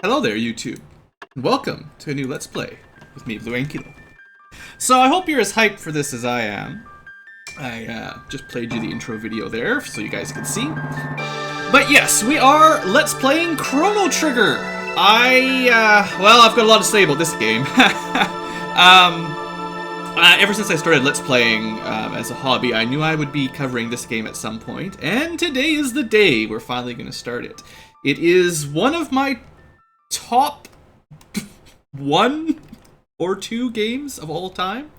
Hello there, YouTube. Welcome to a new Let's Play with me, BlueAnkylo. So I hope you're as hyped for this as I am. I just played you the intro video there so you guys can see. But yes, we are Let's Playing Chrono Trigger. Well, I've got a lot to say about this game. Ever since I started Let's Playing as a hobby, I knew I would be covering this game at some point, and today is the day we're finally going to start it. It is one of my top one or two games of all time.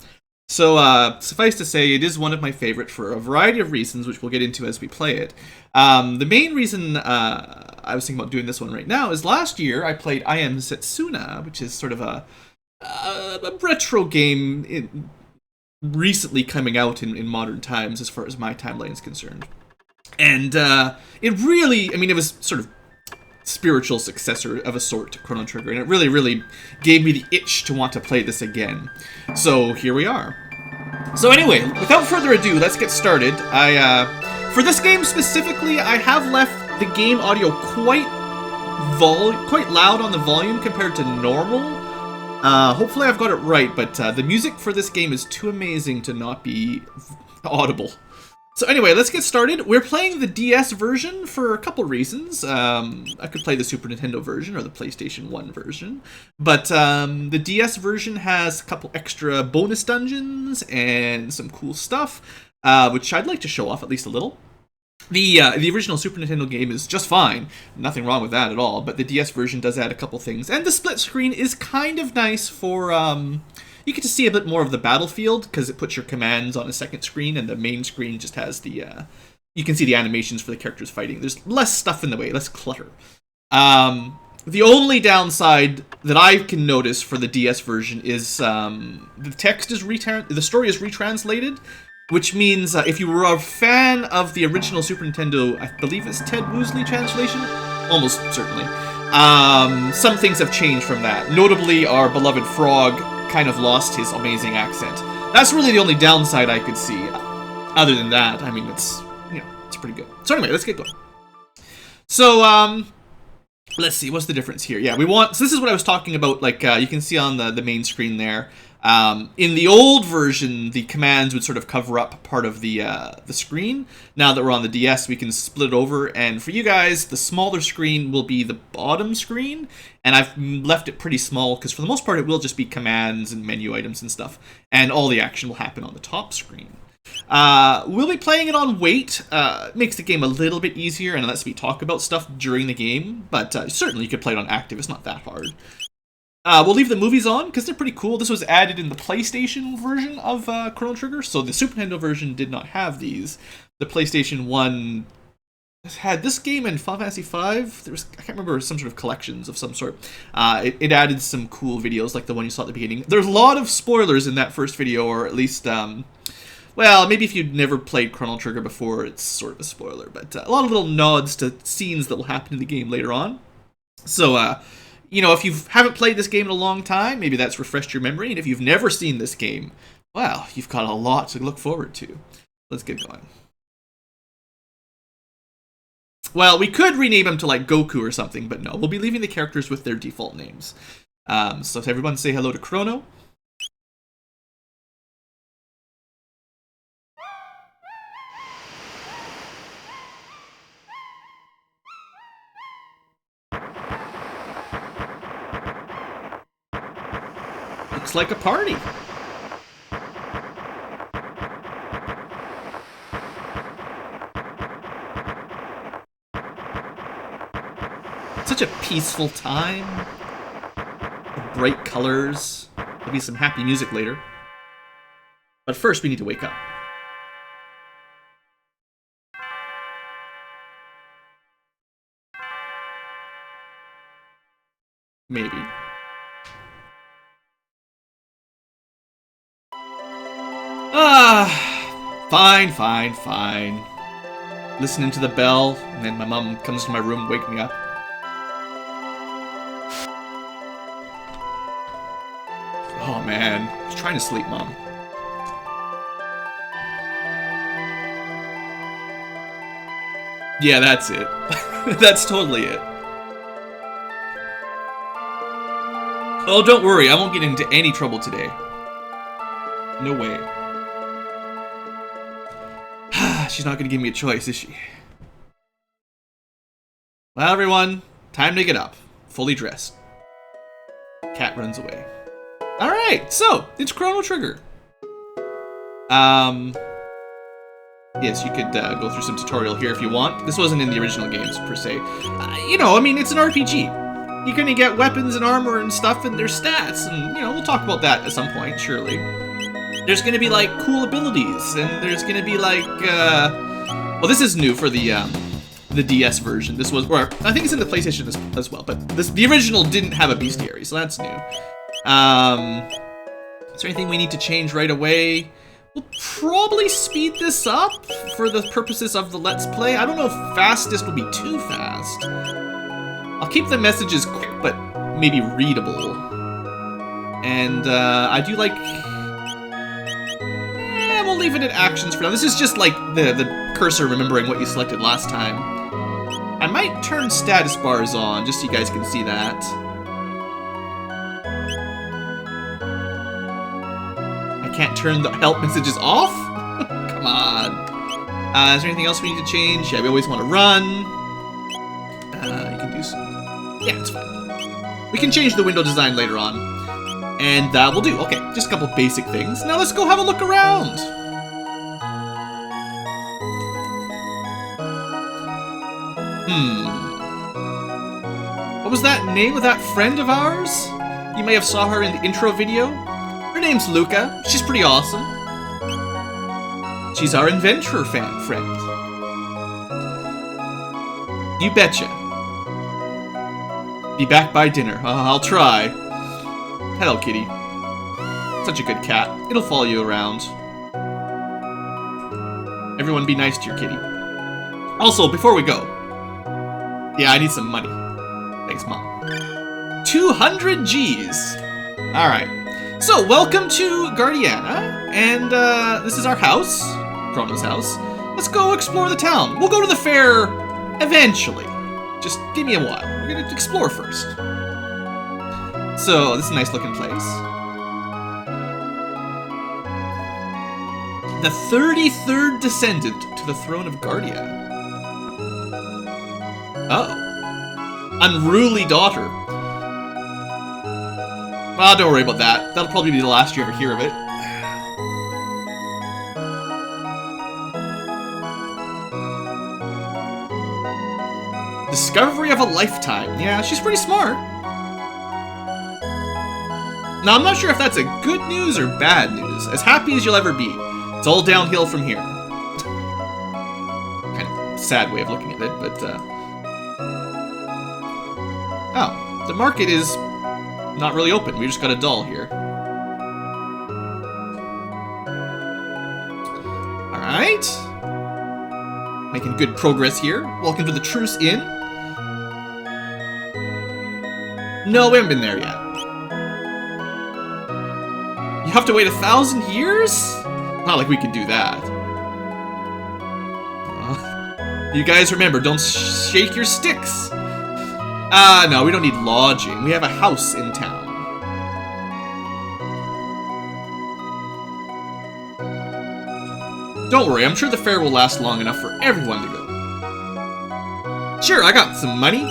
So, suffice to say, it is one of my favorite for a variety of reasons, which we'll get into as we play it. The main reason I was thinking about doing this one right now is last year I played I Am Setsuna, which is sort of a retro game recently coming out in modern times as far as my timeline is concerned. And it really, it was sort of spiritual successor of a sort to Chrono Trigger, and it really gave me the itch to want to play this again. So here we are. So anyway, without further ado, let's get started. For this game specifically, I have left the game audio quite loud on the volume compared to normal. Hopefully I've got it right, but the music for this game is too amazing to not be audible. So anyway, let's get started. We're playing the DS version for a couple reasons. I could play the Super Nintendo version or the PlayStation 1 version. But the DS version has a couple extra bonus dungeons and some cool stuff, which I'd like to show off at least a little. The original Super Nintendo game is just fine. Nothing wrong with that at all. But the DS version does add a couple things. And the split screen is kind of nice for... you get to see a bit more of the battlefield because it puts your commands on a second screen, and the main screen just has the you can see the animations for the characters fighting. There's less stuff in the way, less clutter. The only downside that I can notice for the DS version is the text is the story is retranslated, which means if you were a fan of the original Super Nintendo, I believe it's Ted Woosley translation, almost certainly. Some things have changed from that. Notably, our beloved Frog kind of lost his amazing accent. That's really the only downside I could see. Other than that, it's it's pretty good. So anyway, let's get going. So let's see, what's the difference here? Yeah, so this is what I was talking about. Like you can see on the main screen there. In the old version, the commands would sort of cover up part of the screen. Now that we're on the DS, we can split it over, and for you guys, the smaller screen will be the bottom screen, and I've left it pretty small, because for the most part, it will just be commands and menu items and stuff, and all the action will happen on the top screen. We'll be playing it on wait. It makes the game a little bit easier, and lets me talk about stuff during the game, but certainly you could play it on active. It's not that hard. We'll leave the movies on, because they're pretty cool. This was added in the PlayStation version of Chrono Trigger, so the Super Nintendo version did not have these. The PlayStation 1 had this game and Final Fantasy V. I can't remember, some sort of collections of some sort. It added some cool videos, like the one you saw at the beginning. There's a lot of spoilers in that first video, or at least, well, maybe if you'd never played Chrono Trigger before, it's sort of a spoiler, but a lot of little nods to scenes that will happen in the game later on. So, if you haven't played this game in a long time, maybe that's refreshed your memory. And if you've never seen this game, well, you've got a lot to look forward to. Let's get going. Well, we could rename him to, like, Goku or something, but no. We'll be leaving the characters with their default names. So to everyone, say hello to Chrono. Looks like a party. Such a peaceful time. Bright colors. There'll be some happy music later. But first, we need to wake up. Maybe. Fine. Listening to the bell, and then my mom comes to my room and wakes me up. Oh man, I was trying to sleep, Mom. Yeah, that's it. That's totally it. Oh, don't worry, I won't get into any trouble today. No way. She's not gonna give me a choice, is she? Well, everyone, time to get up. Fully dressed. Cat runs away. Alright, so, it's Chrono Trigger. Yes, you could go through some tutorial here if you want. This wasn't in the original games, per se. You know, I mean, it's an RPG. You're gonna get weapons and armor and stuff and their stats, and, you know, we'll talk about that at some point, surely. There's gonna be, like, cool abilities, and there's gonna be, like, well, this is new for the DS version. This was, or I think it's in the PlayStation as well, but the original didn't have a bestiary, so that's new. Is there anything we need to change right away? We'll probably speed this up for the purposes of the Let's Play. I don't know if fastest will be too fast. I'll keep the messages quick, but maybe readable. And I do like... we'll leave it at actions for now. This is just like the cursor remembering what you selected last time. I might turn status bars on, just so you guys can see that. I can't turn the help messages off? Come on. Is there anything else we need to change? Yeah, we always want to run. You can do some... Yeah, it's fine. We can change the window design later on. And that will do. Okay, just a couple basic things. Now let's go have a look around. What was that name of that friend of ours? You may have saw her in the intro video. Her name's Luca. She's pretty awesome. She's our inventor friend. You betcha. Be back by dinner. I'll try. Hello, kitty. Such a good cat. It'll follow you around. Everyone be nice to your kitty. Also, before we go... Yeah, I need some money. Thanks, Mom. 200 G's. Alright. So, welcome to Guardiana. And, this is our house. Chrono's house. Let's go explore the town. We'll go to the fair eventually. Just give me a while. We're gonna explore first. So, this is a nice looking place. The 33rd descendant to the throne of Guardia. Oh. Unruly daughter. Well, don't worry about that. That'll probably be the last you ever hear of it. Discovery of a lifetime. Yeah, she's pretty smart. Now, I'm not sure if that's a good news or bad news. As happy as you'll ever be. It's all downhill from here. Kind of sad way of looking at it, but, Oh, the market is not really open. We just got a doll here. Alright. Making good progress here. Welcome to the Truce Inn. No, we haven't been there yet. You have to wait 1,000 years? Not like we could do that. You guys remember, don't shake your sticks. No, we don't need lodging. We have a house in town. Don't worry, I'm sure the fair will last long enough for everyone to go. Sure, I got some money.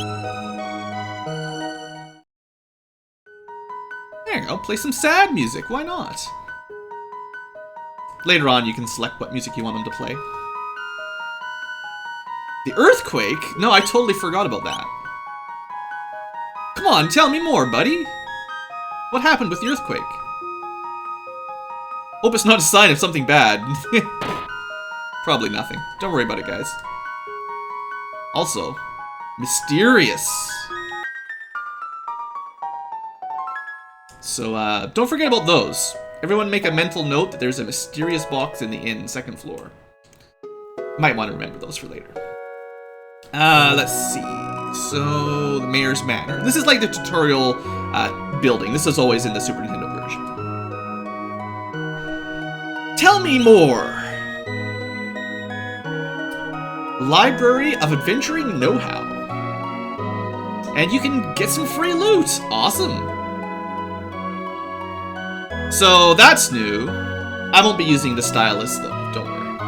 There you go, play some sad music, why not? Later on, you can select what music you want them to play. The earthquake? No, I totally forgot about that. Come on, tell me more, buddy. What happened with the earthquake? Hope it's not a sign of something bad. Probably nothing. Don't worry about it, guys. Also, mysterious. So, don't forget about those. Everyone make a mental note that there's a mysterious box in the inn, second floor. Might want to remember those for later. Let's see. So, the Mayor's Manor. This is like the tutorial building. This is always in the Super Nintendo version. Tell me more! Library of Adventuring Know-How. And you can get some free loot! Awesome! So that's new. I won't be using the stylus though, don't worry.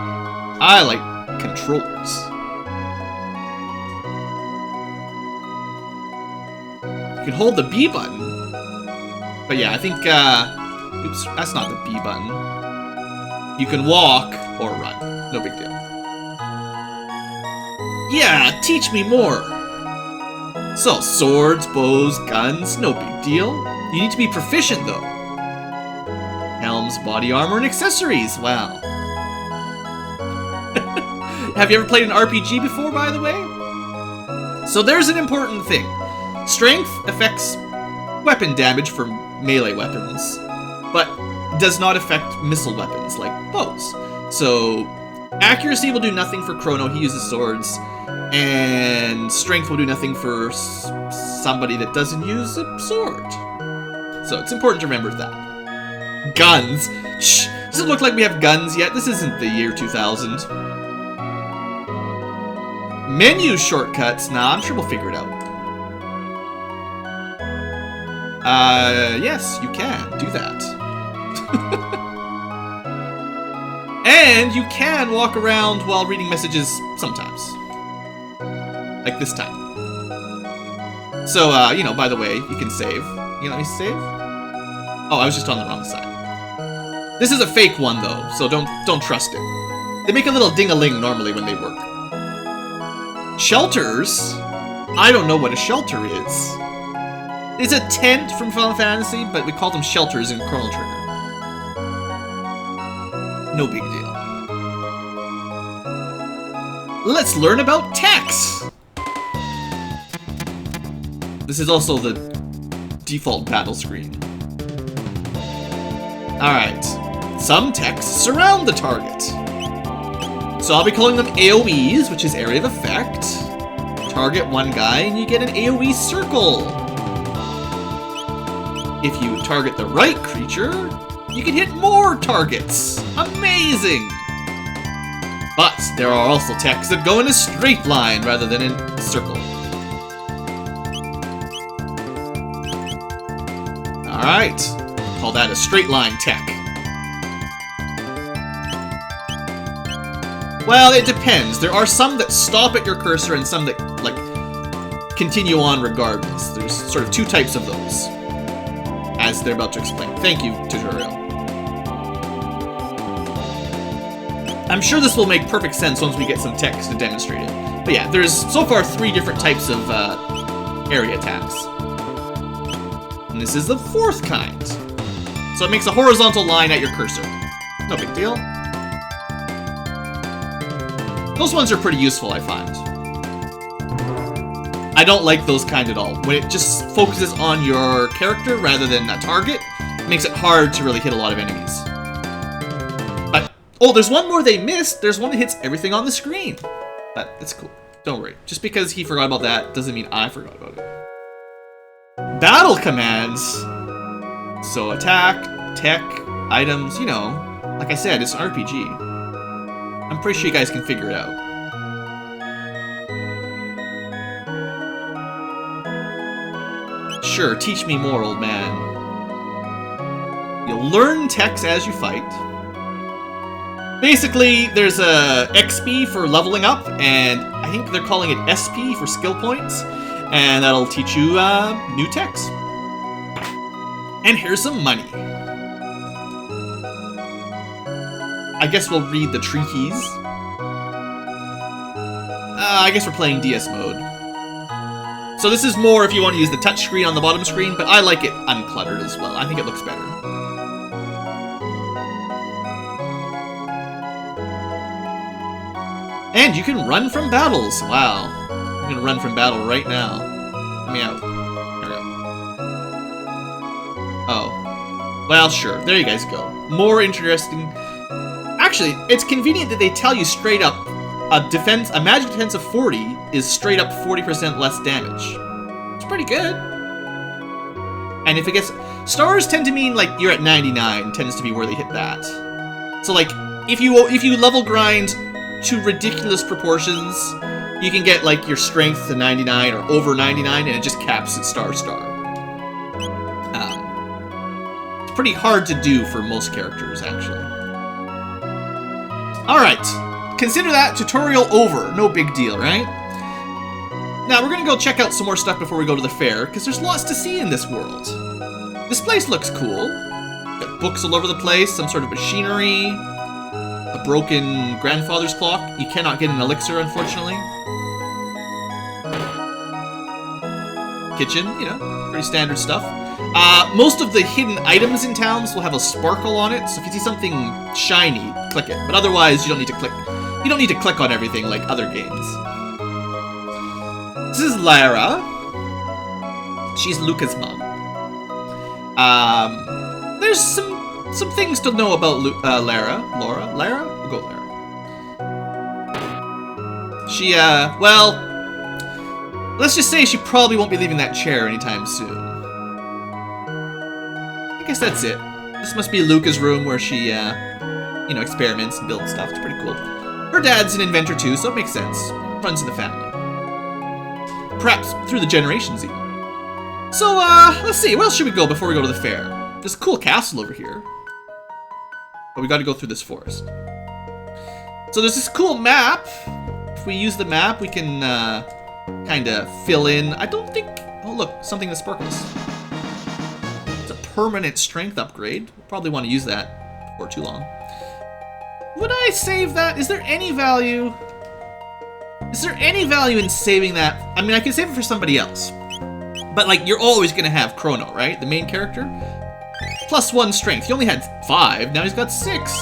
I like controllers. You can hold the B button. But yeah, I think, oops, that's not the B button. You can walk or run. No big deal. Yeah, teach me more. So, swords, bows, guns, no big deal. You need to be proficient though. Helms, body armor, and accessories. Wow. Have you ever played an RPG before, by the way? So there's an important thing. Strength affects weapon damage for melee weapons, but does not affect missile weapons like bows. So accuracy will do nothing for Chrono, he uses swords, and strength will do nothing for somebody that doesn't use a sword. So it's important to remember that. Guns. Shh, does it look like we have guns yet? This isn't the year 2000. Menu shortcuts. Nah, I'm sure we'll figure it out. Yes, you can do that. And you can walk around while reading messages sometimes. Like this time. So, you know, by the way, you can save. You let me save? Oh, I was just on the wrong side. This is a fake one, though, so don't trust it. They make a little ding-a-ling normally when they work. Shelters? I don't know what a shelter is. It's a tent from Final Fantasy, but we call them shelters in Chrono Trigger. No big deal. Let's learn about text! This is also the default battle screen. Alright. Some texts surround the target. So I'll be calling them AoEs, which is area of effect. Target one guy and you get an AoE circle. If you target the right creature, you can hit more targets. Amazing! But there are also texts that go in a straight line rather than in a circle. Alright. Call that a straight line tech. Well, it depends. There are some that stop at your cursor and some that, like, continue on regardless. There's sort of two types of those, as they're about to explain. Thank you, tutorial. I'm sure this will make perfect sense once we get some text to demonstrate it. But yeah, there's so far 3 different types of area attacks. And this is the 4th kind. So it makes a horizontal line at your cursor. No big deal. Those ones are pretty useful, I find. I don't like those kind at all. When it just focuses on your character rather than a target, it makes it hard to really hit a lot of enemies. But, oh, there's one more they missed. There's one that hits everything on the screen. But it's cool. Don't worry. Just because he forgot about that doesn't mean I forgot about it. Battle commands. So attack, tech, items, you know. Like I said, it's an RPG. I'm pretty sure you guys can figure it out. Sure, teach me more, old man. You'll learn techs as you fight. Basically, there's a XP for leveling up, and I think they're calling it SP for skill points, and that'll teach you new techs. And here's some money. I guess we'll read the tree keys. I guess we're playing DS mode. So this is more if you want to use the touchscreen on the bottom screen, but I like it uncluttered as well. I think it looks better. And you can run from battles. Wow. I'm gonna run from battle right now. Let me out. There we go. Oh. Well, sure. There you guys go. More interesting. Actually, it's convenient that they tell you straight up a magic defense of 40 is straight up 40% less damage. It's pretty good. And if it gets... Stars tend to mean, like, you're at 99, tends to be where they hit that. So, like, if you level grind to ridiculous proportions, you can get, like, your strength to 99 or over 99, and it just caps at star. pretty hard to do for most characters, actually. Alright, consider that tutorial over. No big deal, right? Now, we're gonna go check out some more stuff before we go to the fair, because there's lots to see in this world. This place looks cool. Got books all over the place, some sort of machinery, a broken grandfather's clock. You cannot get an elixir, unfortunately. Kitchen, you know, pretty standard stuff. Most of the hidden items in towns will have a sparkle on it, so if you see something shiny, click it. But otherwise, you don't need to click. You don't need to click on everything like other games. This is Lara. She's Luca's mom. There's some things to know about Lara. Lara? We'll go Lara. She, well, let's just say she probably won't be leaving that chair anytime soon. I guess that's it. This must be Luca's room where she, you know, experiments and builds stuff. It's pretty cool. Her dad's an inventor too, so it makes sense. Runs in the family. Perhaps through the generations even. So, let's see. Where else should we go before we go to the fair? There's a cool castle over here. But we gotta go through this forest. So there's this cool map. If we use the map, we can, kind of fill in. I don't think... Oh, look. Something that sparkles. It's a permanent strength upgrade. We'll probably want to use that before too long. Would I save that? Is there any value? Is there any value in saving that? I mean, I can save it for somebody else. But, like, you're always going to have Chrono, right? The main character. +1 strength. He only had 5. Now he's got 6.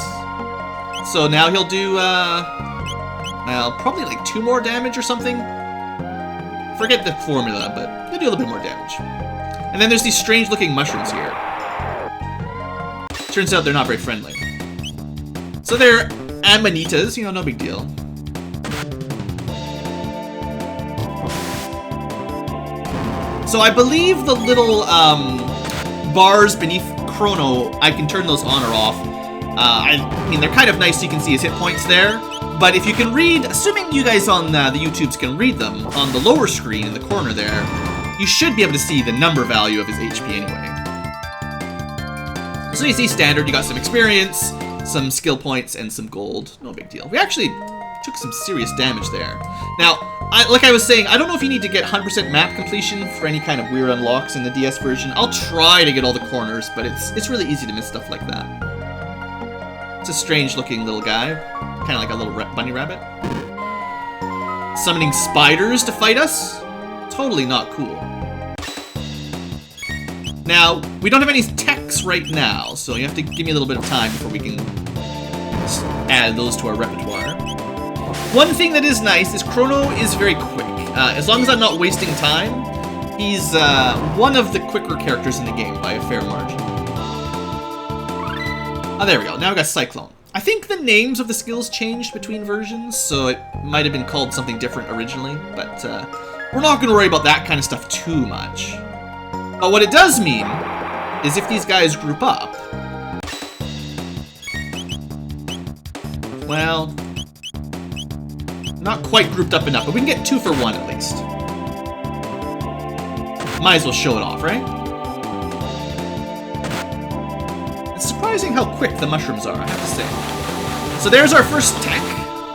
So now he'll do, well, probably like 2 more damage or something. Forget the formula, but they do a little bit more damage. And then there's these strange-looking mushrooms here. Turns out they're not very friendly. So they're amanitas, you know, no big deal. So I believe the little bars beneath Chrono, I can turn those on or off. I mean, they're kind of nice so you can see his hit points there. But if you can read, assuming you guys on the YouTubes can read them, on the lower screen in the corner there, you should be able to see the number value of his HP anyway. So you see standard, you got some experience, some skill points, and some gold. No big deal. We actually took some serious damage there. Now, like I was saying, I don't know if you need to get 100% map completion for any kind of weird unlocks in the DS version. I'll try to get all the corners, but it's really easy to miss stuff like that. It's a strange-looking little guy. Kind of like a little bunny rabbit. Summoning spiders to fight us? Totally not cool. Now, we don't have any techs right now, so you have to give me a little bit of time before we can add those to our repertoire. One thing that is nice is Chrono is very quick. As long as I'm not wasting time, he's one of the quicker characters in the game by a fair margin. Oh, there we go. Now we got Cyclone. I think the names of the skills changed between versions, so it might have been called something different originally, but we're not going to worry about that kind of stuff too much. But what it does mean is if these guys group up, well, not quite grouped up enough, but we can get 2 for 1 at least. Might as well show it off, right? It's surprising how quick the mushrooms are, I have to say. So there's our first tech,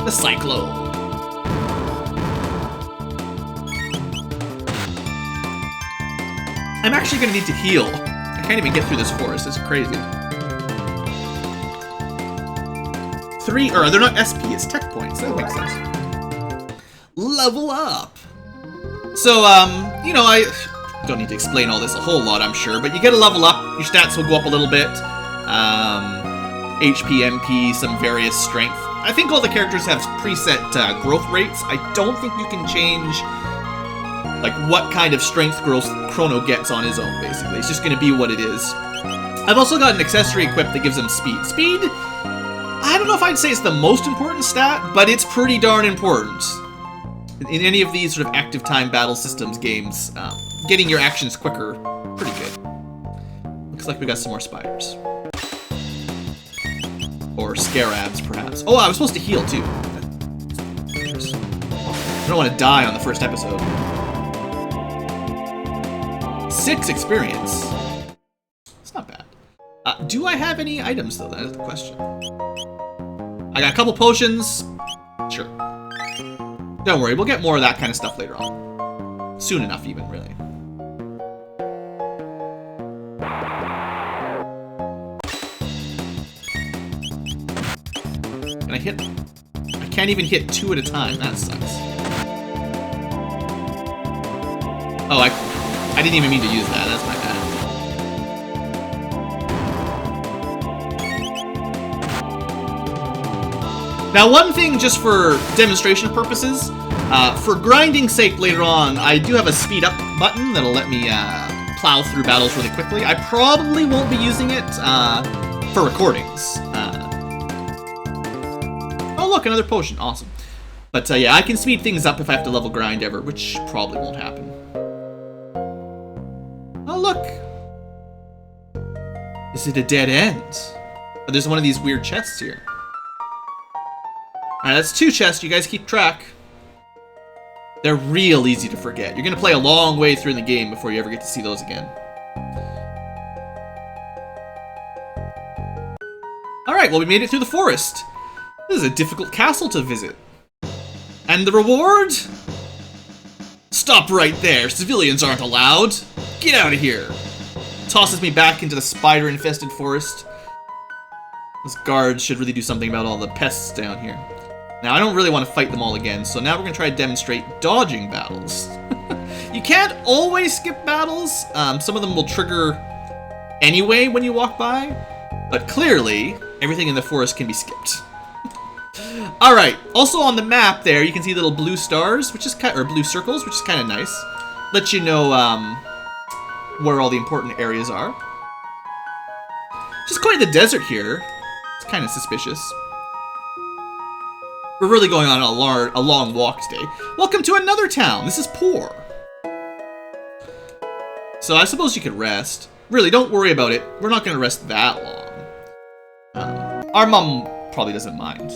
the Cyclone. I'm actually going to need to heal. I can't even get through this forest, it's crazy. 3, or they're not SP, it's tech points, that makes sense. Level up! So, you know, I don't need to explain all this a whole lot, I'm sure, but you get a level up, your stats will go up a little bit. HP, MP, some various strength. I think all the characters have preset growth rates. I don't think you can change, like, what kind of strength growth Chrono gets on his own, basically. It's just going to be what it is. I've also got an accessory equipped that gives him speed. Speed, I don't know if I'd say it's the most important stat, but it's pretty darn important. In any of these sort of active time battle systems games, getting your actions quicker, pretty good. Looks like we got some more spiders. Or scarabs, perhaps. Oh, I was supposed to heal, too. I don't want to die on the first episode. 6 experience. It's not bad. Do I have any items, though? That is the question. I got a couple potions. Sure. Don't worry, we'll get more of that kind of stuff later on. Soon enough, even, really. Can I hit? I can't even hit 2 at a time. That sucks. Oh, I didn't even mean to use that. That's my bad. Now, one thing just for demonstration purposes, for grinding sake later on, I do have a speed up button that'll let me plow through battles really quickly. I probably won't be using it for recordings. Oh, look, another potion. Awesome. But yeah, I can speed things up if I have to level grind ever, which probably won't happen. Oh, look. Is it a dead end? Oh, there's one of these weird chests here. Alright, that's 2 chests. You guys keep track. They're real easy to forget. You're going to play a long way through the game before you ever get to see those again. Alright, well, we made it through the forest. This is a difficult castle to visit. And the reward? Stop right there. Civilians aren't allowed. Get out of here. Tosses me back into the spider-infested forest. Those guards should really do something about all the pests down here. Now, I don't really want to fight them all again, so now we're going to try to demonstrate dodging battles. You can't always skip battles. Some of them will trigger anyway when you walk by, but clearly, everything in the forest can be skipped. Alright, also on the map there, you can see little blue stars, which is or blue circles, which is kind of nice. Let you know where all the important areas are. Just quite the desert here. It's kind of suspicious. We're really going on a long walk today. Welcome to another town. This is Porre. So I suppose you could rest. Really, don't worry about it. We're not going to rest that long. Our mom probably doesn't mind.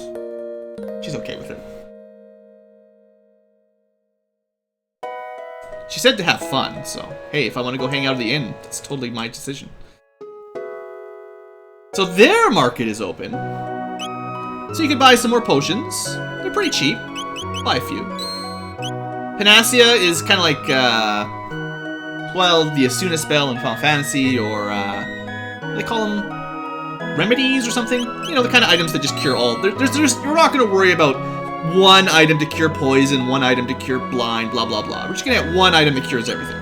She's okay with it. She said to have fun, so hey, if I want to go hang out at the inn, that's totally my decision. So their market is open. So you can buy some more potions. They're pretty cheap. Buy a few. Panacea is kind of like, well, the Asuna spell in Final Fantasy, or, they call them remedies or something. You know, the kind of items that just cure all. You're not going to worry about one item to cure poison, one item to cure blind, blah, blah, blah. We're just going to get one item that cures everything.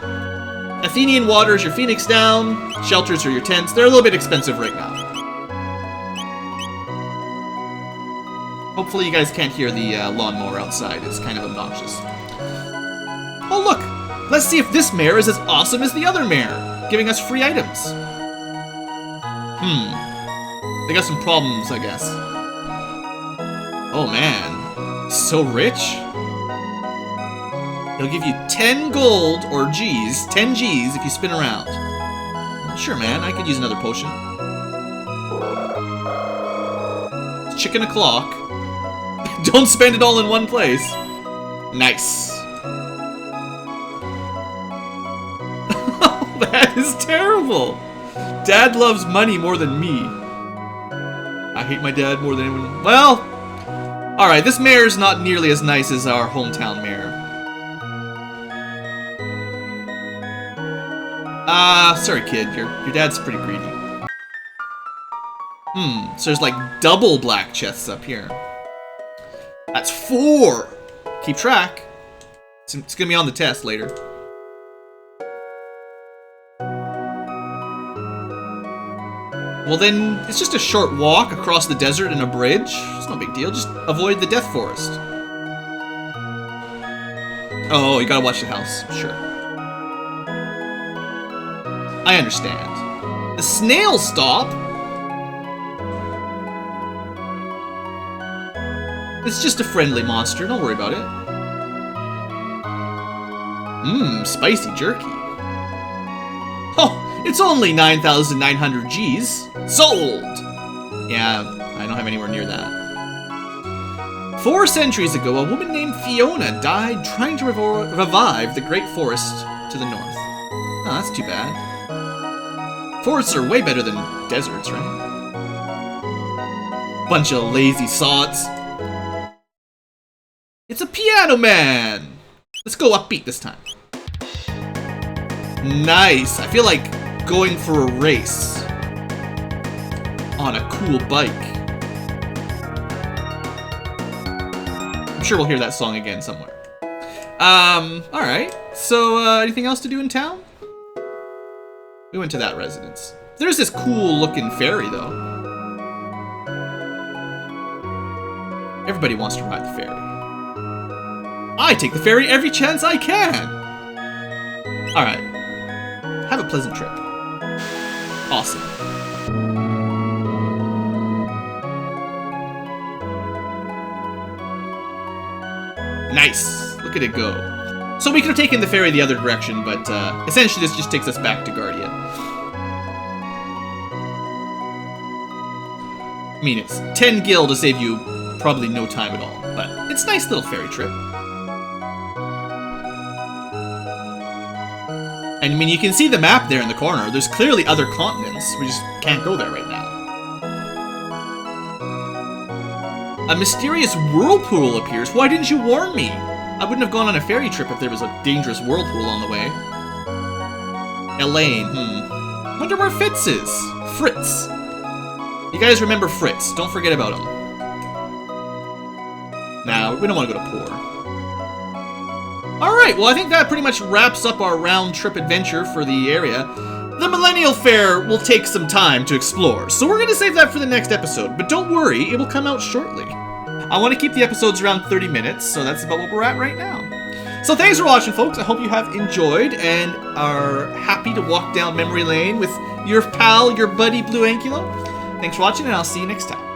Athenian water is your Phoenix down. Shelters are your tents. They're a little bit expensive right now. Hopefully you guys can't hear the lawnmower outside. It's kind of obnoxious. Oh, look! Let's see if this mare is as awesome as the other mare, giving us free items. They got some problems, I guess. Oh, man. So rich? He'll give you 10 gold, or G's, 10 G's if you spin around. Sure, man, I could use another potion. Chicken o'clock. Don't spend it all in one place. Nice. That is terrible. Dad loves money more than me. I hate my dad more than anyone. Well, alright, this mare is not nearly as nice as our hometown mare. Sorry kid, your dad's pretty greedy. So there's like double black chests up here. That's 4! Keep track. It's gonna be on the test later. Well then, it's just a short walk across the desert and a bridge. It's no big deal, just avoid the death forest. Oh, you gotta watch the house, sure. I understand. The snail stop? It's just a friendly monster, don't worry about it. Spicy jerky. Oh, it's only 9,900 G's. Sold! Yeah, I don't have anywhere near that. 4 centuries ago, a woman named Fiona died trying to revive the great forest to the north. Oh, that's too bad. Forests are way better than deserts, right? Bunch of lazy sods. It's a piano man! Let's go upbeat this time. Nice. I feel like going for a race on a cool bike. I'm sure we'll hear that song again somewhere. Alright. So, anything else to do in town? We went to that residence. There's this cool looking ferry, though. Everybody wants to ride the ferry. I take the ferry every chance I can! Alright. Have a pleasant trip. Awesome. Nice! Look at it go. So we could have taken the ferry the other direction, but essentially this just takes us back to Guardian. I mean, it's 10 gil to save you probably no time at all, but it's a nice little ferry trip. And I mean, you can see the map there in the corner. There's clearly other continents. We just can't go there right now. A mysterious whirlpool appears. Why didn't you warn me? I wouldn't have gone on a ferry trip if there was a dangerous whirlpool on the way. Elaine, Wonder where Fitz is. Fritz. You guys remember Fritz. Don't forget about him. Nah, we don't want to go to Porre. Alright, well I think that pretty much wraps up our round trip adventure for the area. The Millennial Fair will take some time to explore, so we're going to save that for the next episode, but don't worry, it will come out shortly. I want to keep the episodes around 30 minutes, so that's about what we're at right now. So thanks for watching, folks. I hope you have enjoyed and are happy to walk down memory lane with your pal, your buddy, BlueAnkylo. Thanks for watching, and I'll see you next time.